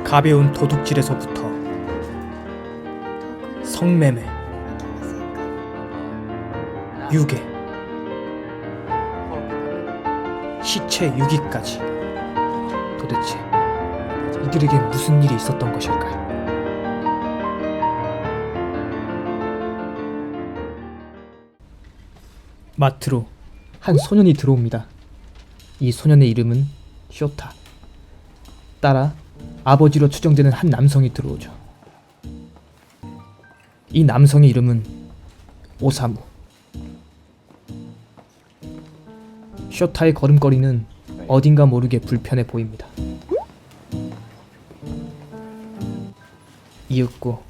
가벼운 도둑질에서부터 성매매, 유괴, 시체 유기까지. 도대체 이들에게 무슨 일이 있었던 것일까요? 마트로 한 소년이 들어옵니다. 이 소년의 이름은 쇼타. 따라 아버지로 추정되는 한 남성이 들어오죠. 이 남성의 이름은 오사무. 쇼타의 걸음걸이는 어딘가 모르게 불편해 보입니다. 이윽고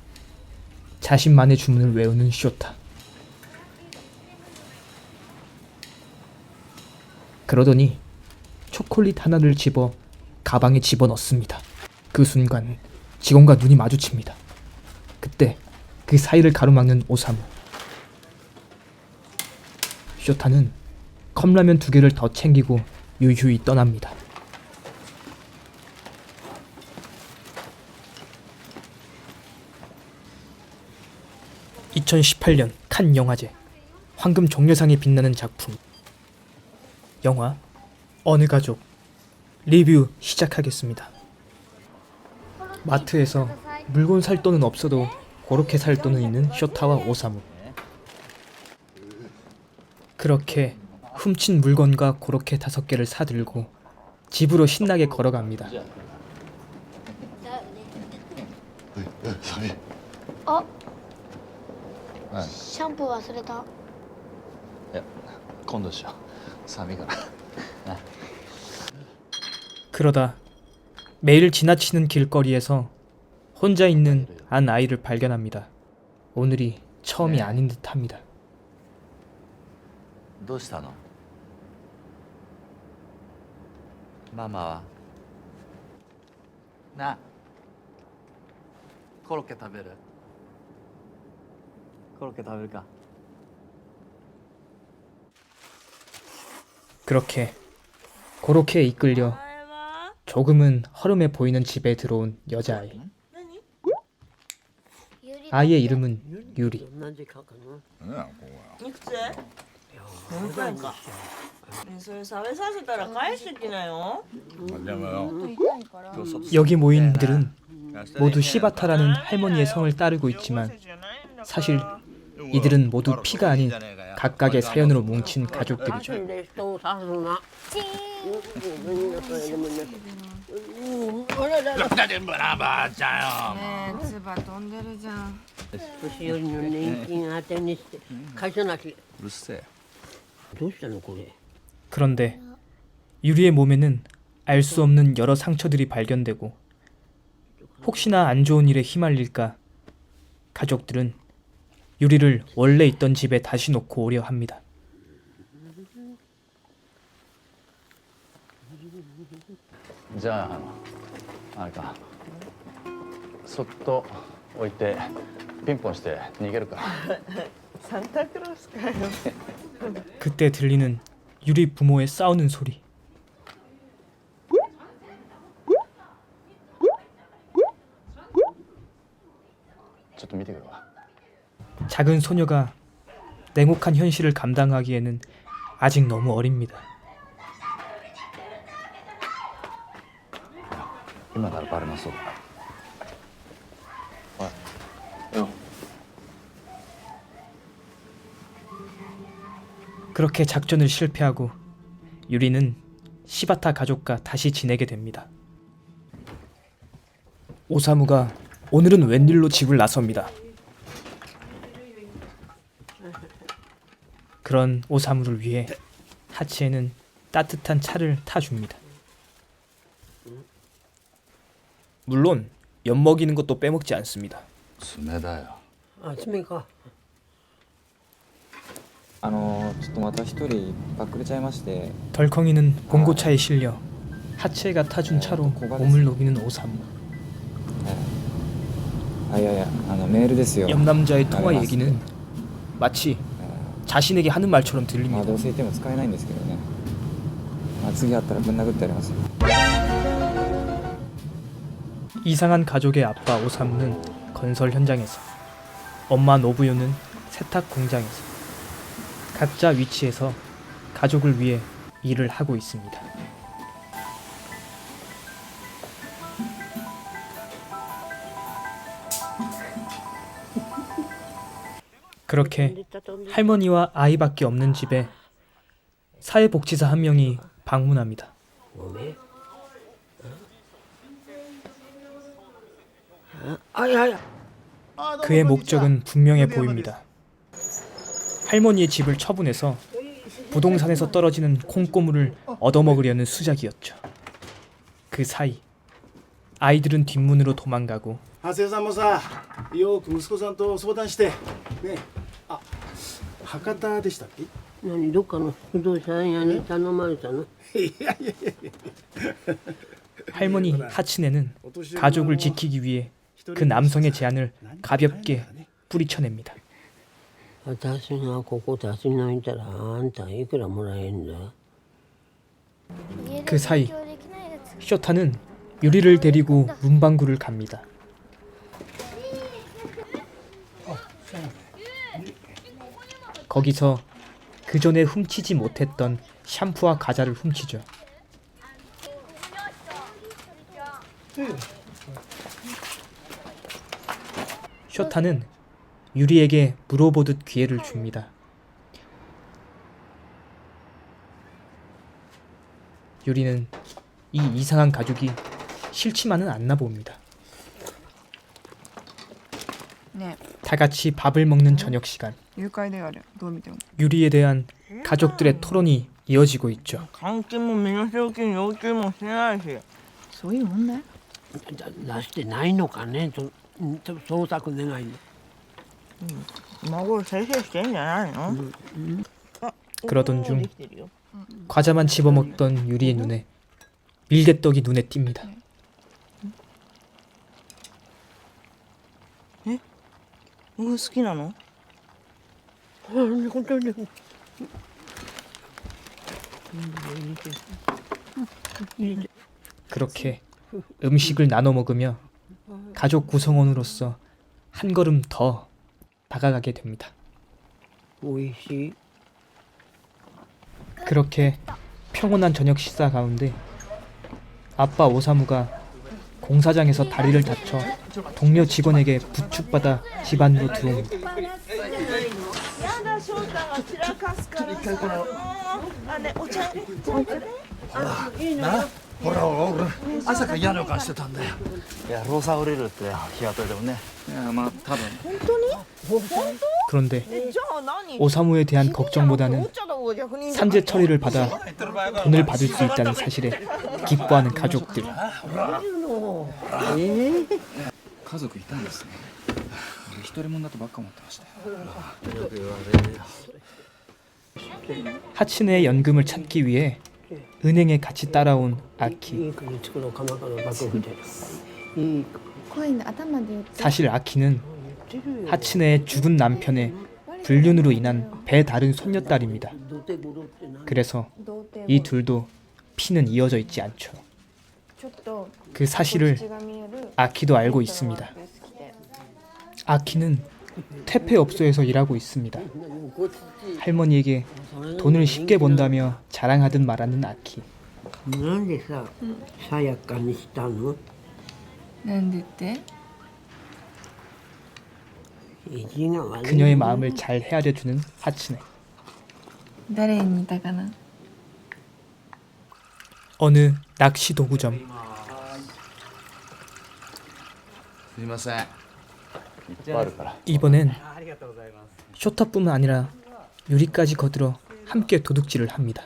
자신만의 주문을 외우는 쇼타. 그러더니 초콜릿 하나를 집어 가방에 집어넣습니다. 그 순간 직원과 눈이 마주칩니다. 그때 그 사이를 가로막는 오사무. 쇼타는 컵라면 2개를 더 챙기고 유유히 떠납니다. (2018년) 칸 영화제 황금 종려상에 빛나는 작품 영화 어느 가족 리뷰 시작하겠습니다. 마트에서 물건 살 돈은 없어도 그렇게 살 돈은 있는 쇼타와 오사무. 그렇게 훔친 물건과 고로케 5개를 사들고 집으로 신나게 걸어갑니다. シャンプー忘れた。いや、今度しよう。寒いから。 그러다 매일 지나치는 길거리에서 혼자 있는 한 아이를 발견합니다. 오늘이 처음이 아닌 듯합니다. どうしたの？ママは？なあ、コロッケ食べる？コロッケ食べるか？ 그렇게 고로케에 이끌려 조금은 허름해 보이는 집에 들어온 여자아이. 아이의 이름은 유리. いくつ？何回か。ね、それ食べさせたら返してきなよ。 여기 모인 이들은 모두 시바타라는 할머니의 성을 따르고 있지만 사실 이들은 모두 피가 아닌 각각의 사연으로 뭉친 가족들이죠. 그런데 유리의 몸에는 알 수 없는 여러 상처들이 발견되고 혹시나 안 좋은 일에 휘말릴까 가족들은 유리를 원래 있던 집에 다시 놓고 오려 합니다. 자, あれか。そっと置いてピンポンして逃げるか。サンタクロースかよ。 그때 들리는 유리 부모의 싸우는 소리. 작은 소녀가 냉혹한 현실을 감당하기에는 아직 너무 어립니다. 그렇게 작전을 실패하고 유리는 시바타 가족과 다시 지내게 됩니다. 오사무가 오늘은 웬일로 집을 나섭니다. 그런 오사무를 위해 하치에는 따뜻한 차를 타줍니다. 물론 엿 먹이는 것도 빼먹지 않습니다. 冷だよ。あ、爪か。ちょっとまた一人バックれちゃいまして 덜컹이는 봉고차에 실려 하치에가 타준 차로 몸을 녹이는 오사무. あ、いやいやメールですよ 옆 남자의 통화 얘기는 마치 자신에게 하는 말처럼 まあ 들립니다. どうせ言っても使えないんですけどね、まあ、次会ったらぶん殴ってやりますよ。 이상한 가족의 아빠 오사무는 건설 현장에서, 엄마 노부요는 세탁 공장에서 각자 위치에서 가족을 위해 일을 하고 있습니다. 그렇게 할머니와 아이밖에 없는 집에 사회복지사 한 명이 방문합니다. 그의 목적은 분명해 보입니다. 할머니의 집을 처분해서 부동산에서 떨어지는 콩고물을 얻어먹으려는 수작이었죠. 그 사이 아이들은 뒷문으로 도망가고 長谷さんもさ、よく息子さんと相談してね。あ、博多でしたっけ？何どっかの不動産屋に頼まれたの？ 할머니 하츠네는 가족을 지키기 위해 그 남성의 제안을 가볍게 뿌리쳐냅니다. 私がここ立ち退いたらあんたいくらもらえんだ？ 그 사이 쇼타는 유리를 데리고 문방구를 갑니다. 거기서 그 전에 훔치지 못했던 샴푸와 과자를 훔치죠. 쇼타는 유리에게 물어보듯 기회를 줍니다. 유리는 이 이상한 가족이 싫지만은 않나 봅니다. 네. 다 같이 밥을 먹는 저녁 시간. 誘拐であるどう見ても 유리에 대한 가족들의 토론이 이어지고 있죠. 監禁も身代金要求もしてないし。そういう問題出してないのかねと捜索願いの。孫せいせいしてんじゃないの？ 그러던 중 과자만 집어먹던 유리의 눈에 밀개떡이 눈에 띕니다. 에? 이거 好きなの？ 그렇게 음식을 나눠 먹으며 가족 구성원으로서 한 걸음 더 다가가게 됩니다. おいしい。 그렇게 평온한 저녁 식사 가운데 아빠 오사무가 공사장에서 다리를 다쳐 동료 직원에게 부축받아 집안으로 들어옵니다. やだ翔太が散らかすからさ。あねお茶。ほらほら朝から嫌な予感してたんだよ。いやローサー売れるって日雇いでもね。いやまあ多分 그런데 じゃあ何？ 오사무에 대한 걱정보다는 お茶だ方が逆にいいんじゃないの？ 산재 처리를 받아 돈을 받을 수 있다는 사실에 기뻐하는 가족들. 家族いたんですね。俺一人者だとばっか思ってましたよ。 하츠네의 연금을 찾기 위해 은행에 같이 따라온 아키. いい国作ろう鎌倉幕府で。いいコイン頭で言って 사실 아키는 하츠네의 죽은 남편의 불륜으로 인한 배 다른 손녀딸입니다. 土手頃って何？ 그래서 童貞 이 둘도 피는 이어져 있지 않죠. ちょっと 그 사실을 血が見える 아키도 알고 있습니다. 好きで 아키는 퇴폐업소에서 일하고 있습니다. 할머니에게 돈을 쉽게 번다며 자랑하듯 말하는 아키. なんでさ、さやかにしたの？なんでって 意地が悪い。 그녀의 마음을 잘 헤아려주는 하츠네. 誰に似たかな 어느 낚시 도구점. すいません。いっぱいあるから。 이번엔 쇼타뿐만 아니라 유리까지 거들어 함께 도둑질을 합니다.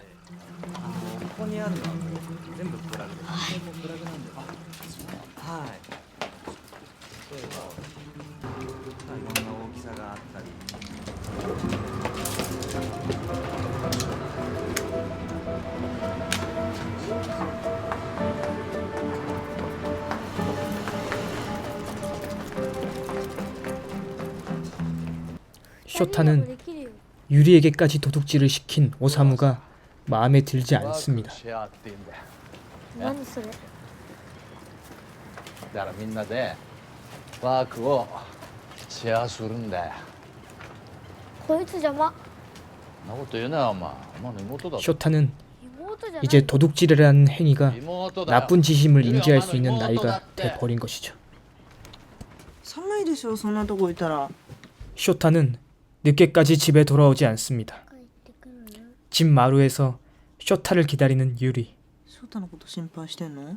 쇼타는 유리에게까지 도둑질을 시킨 오사무가 마음에 들지 않습니다. シェアって言うんだよ。何それだからみんなでワークをシェアするんだよ。こいつ邪魔。そんなこと言うなよお前。お前の妹だろ。 쇼타는 妹じゃない。 이제 도둑질이라는 행위가 妹だよ。 나쁜 짓임을 인지할 수 있는 나이가 돼버린 것이죠. 寒いでしょそんなとこいたら。 쇼타는 늦게까지 집에 돌아오지 않습니다. 帰ってくるの？ 집 마루에서 쇼타를 기다리는 유리. 翔太のこと心配してんの？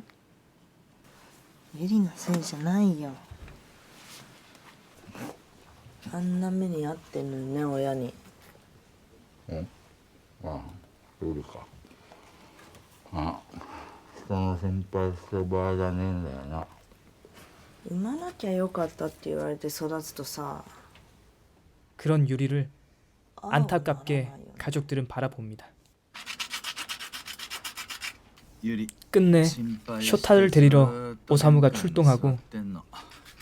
エリのせいじゃないよ。あんな目に遭ってんのにね親に。ああ、そうか。ああ、人の心配してる場合じゃねえんだよな。産まなきゃよかったって言われて育つとさ。 그런 유리를 안타깝게 알아요. 가족들은 바라봅니다. ユリ 끝내 쇼타를 데리러 오사무가 출동하고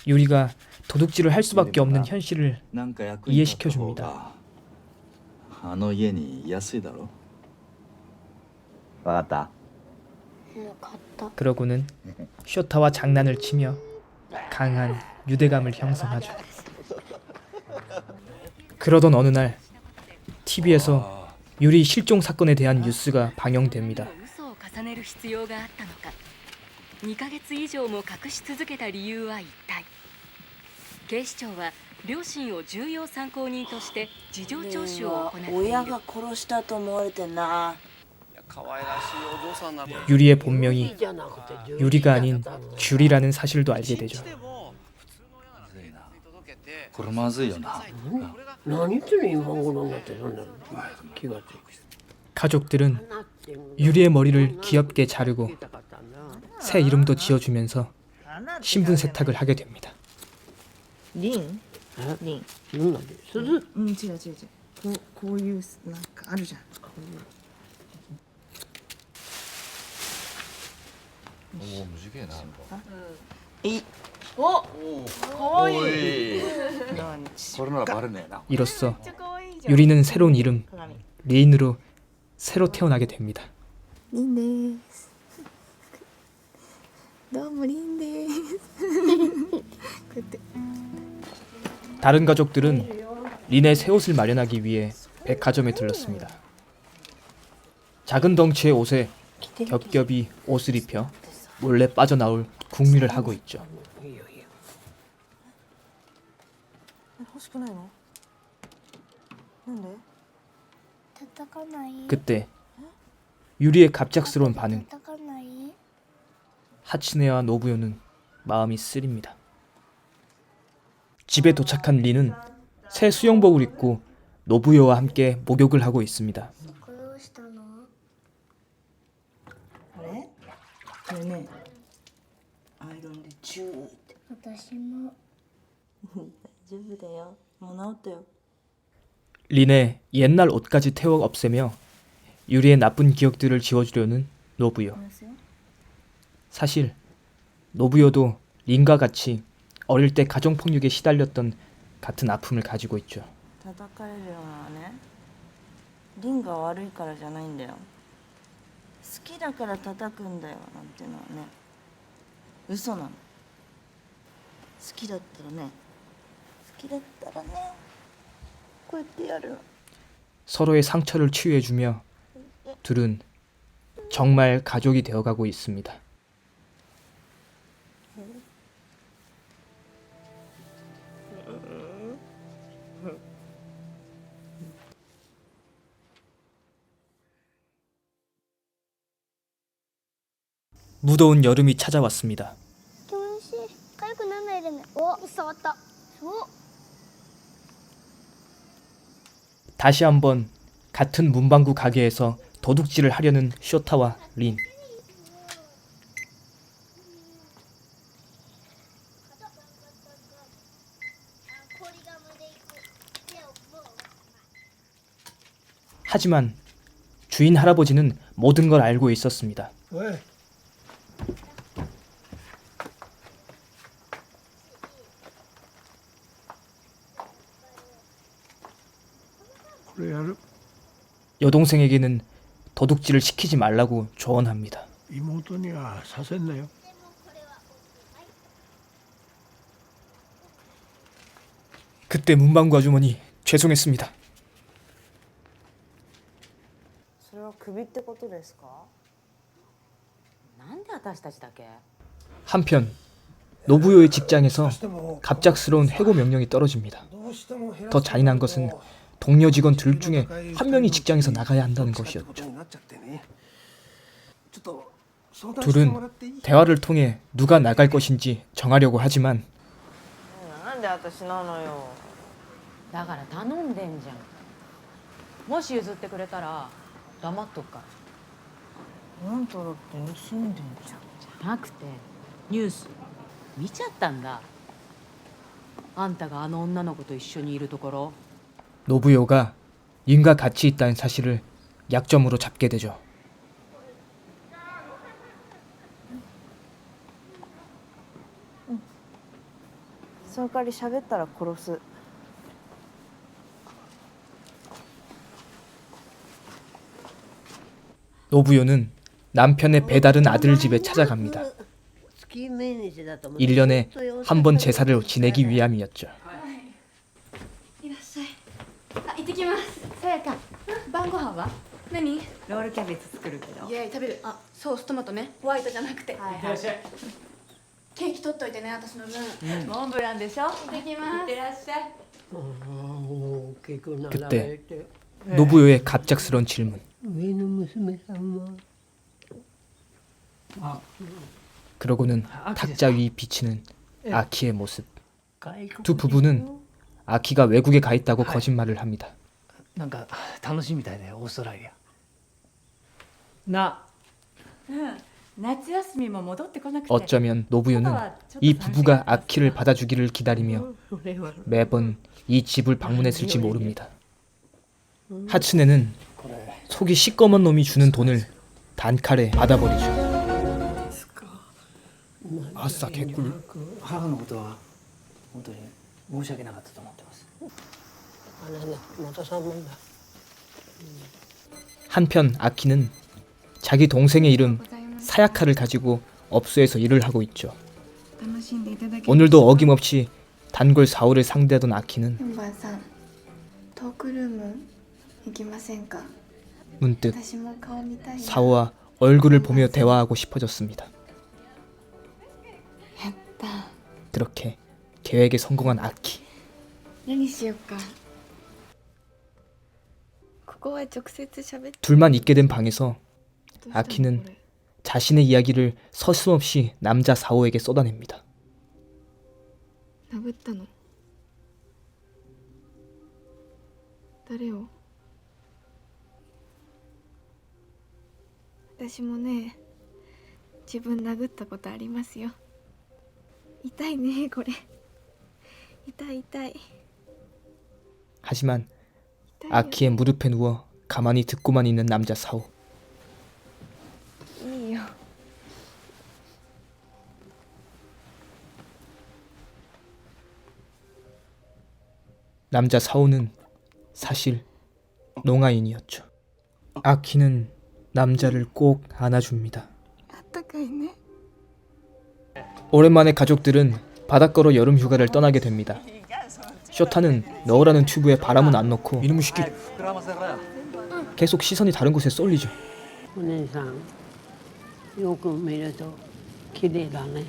유리가 도둑질을 할 수밖에 없는 현실을 이해시켜줍니다. あの家に安いだろ。わかった。よかった。 그러고는 쇼타와 장난을 치며 강한 유대감을 형성하죠. 그러던 어느 날 TV에서 유리 실종 사건에 대한 뉴스가 방영됩니다. 嘘を重ねる必要があったのか。2ヶ月以上も隠し続けた理由は一体。警視庁は両親を重要参考人として事情聴取を行っている。親が殺したと思われてんな。 유리의 본명이 유리가 아닌 귤이라는 사실도 알게 되죠. これまずいよな。何言ってるの今頃になってそんな気がついて 가족들은 유리의 머리를 귀엽게 자르고 새 이름도 지어주면서 신분 세탁을 하게 됩니다. リン？リン。何なんで鈴うん違う違う違う。こういうなんかあるじゃん。おお、短いな。い。お、かわいい。これならバレねえな。 이로써 めっちゃかわいいじゃん。 유리는 새로운 이름 鏡。 리인으로 새로 태어나게 됩니다. リンです。どうもリンです。こうやって。 다른 가족들은 린의 새 옷을 마련하기 위해 백화점에 들렀습니다. 작은 덩치의 옷에 겹겹이 옷을 입혀 몰래 빠져나올 궁리를 하고 있죠. 欲しくないの？なんで？ 叩かない。 그때 유리의 갑작스러운 반응. 叩かない。 하츠네와 노부요는 마음이 쓰립니다. 집에 도착한 린은 새 수영복을 입고 노부요와 함께 목욕을 하고 있습니다. これどうしたの？あれ？これね。アイロンでチューって。私も。大丈夫だよ。もう治ったよ。 린의 옛날 옷까지 태워 없애며 유리의 나쁜 기억들을 지워주려는 노부요. 사실 노부요도 린과 같이 어릴 때 가정폭력에 시달렸던 같은 아픔을 가지고 있죠. 叩かれるのはね、リンが悪いからじゃないんだよ。好きだから叩くんだよなんてのはね、嘘なの。好きだったらね、好きだったらね、こうやってやるの。 서로의 상처를 치유해주며 둘은 정말 가족이 되어가고 있습니다. 무더운 여름이 찾아왔습니다. 気持ちいい。痒くならないでね。お、触った。お。 다시 한번 같은 문방구 가게에서 도둑질을 하려는 쇼타와 린. 하지만 주인 할아버지는 모든 걸 알고 있었습니다. 왜? 그래 야를 여동생에게는 도둑질을 시키지 말라고 조언합니다. 이모도にはさせんなよ 그때 문방구 아주머니 죄송했습니다. それはクビってことですか？なんで私たちだけ？ 한편 노부요의 직장에서 갑작스러운 해고 명령이 떨어집니다. 더 잔인한 것은 동료 직원 둘 중에 한 명이 직장에서 나가야 한다는 것이었죠. 둘은 대화를 통해 누가 나갈 것인지 정하려고 하지만 なんで私なのよ。だから頼んでんじゃん。もし譲ってくれたら黙っとくから。あんただって盗んでんじゃん。じゃなくてニュース見ちゃったんだ。あんたがあの女の子と一緒にいるところ。 노부요가 인과 같이 있다는 사실을 약점으로 잡게 되죠. その代わり喋ったら殺す。 노부요는 남편의 배다른 아들 집에 찾아갑니다. 1년에 한 번 제사를 지내기 위함이었죠. いらっしゃい。あ、行ってきます。さやか、晩ご飯は？何？ロールキャベツ作るけど。イエーイ、食べる。あ、ソーストマトね。ホワイトじゃなくて。はいはい。ケーキ取っといてね、私の分。モンブランでしょ。行ってきます。いってらっしゃい。 그때 노부요의 갑작스러운 질문. 그러고는 탁자 위 비치는 아키의 모습. 두 부부는 아키가 외국에 가 있다고 거짓말을 합니다. なんか楽しいみたいだよオーストラリアな。夏休みも戻ってこなくて。 어쩌면 노부요는 이 부부가 아키를 받아주기를 기다리며 매번 이 집을 방문했을지 모릅니다. 하츠네는 속이 시꺼먼 놈이 주는 돈을 단칼에 받아버리죠. 아싸 개꿀. 母のことは本当に申し訳なかったと思ってます。 한편 아키는 자기 동생의 이름 사야카를 가지고 업소에서 일을 하고 있죠. 楽しんでいただける。 오늘도 어김없이 단골 사오를 상대하던 아키는 4番さん、トークルーム行きませんか？ 문득 私も顔見たいな。 사오와 얼굴을 보며 대화하고 싶어졌습니다. やった。 그렇게 계획에 성공한 아키. 何しよっか。ここは直接喋って。 둘만 있게 된 방에서 どうしたの 아키는 これ。 자신의 이야기를 서슴없이 남자 사오에게 쏟아냅니다. 殴ったの？誰を？私もね、自分殴ったことありますよ。痛いねこれ。痛い痛い。 하지만 痛いよ。 아키의 무릎에 누워 가만히 듣고만 있는 남자 사오. いいよ。 남자 사오는 사실 농아인이었죠. 아키는 남자를 꼭 안아줍니다. あったかいね。 오랜만에 가족들은 바닷가로 여름 휴가를 떠나게 됩니다. 쇼타는 넣으라는 튜브에 바람은 안 넣고 이놈의 새끼 계속 시선이 다른 곳에 쏠리죠. お姉さんよく見ると綺麗だね。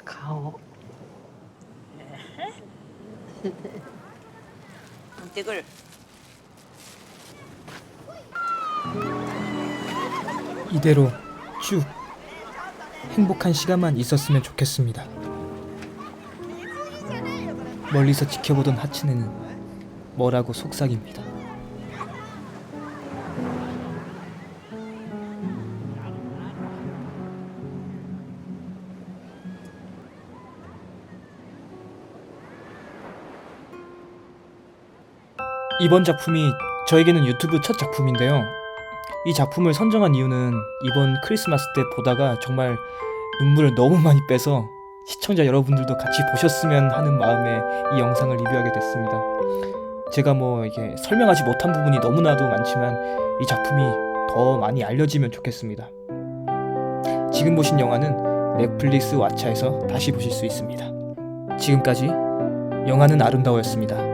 顔。 行ってくる。 이대로 쭉 행복한 시간만 있었으면 좋겠습니다. 멀리서 지켜보던 하츠네는 뭐라고 속삭입니다. 이번 작품이 저에게는 유튜브 첫 작품인데요. 이 작품을 선정한 이유는 이번 크리스마스 때 보다가 정말 눈물을 너무 많이 빼서 시청자 여러분들도 같이 보셨으면 하는 마음에 이 영상을 리뷰하게 됐습니다. 제가 뭐 이게 설명하지 못한 부분이 너무나도 많지만 이 작품이 더 많이 알려지면 좋겠습니다. 지금 보신 영화는 넷플릭스 왓챠에서 다시 보실 수 있습니다. 지금까지 영화는 아름다워였습니다.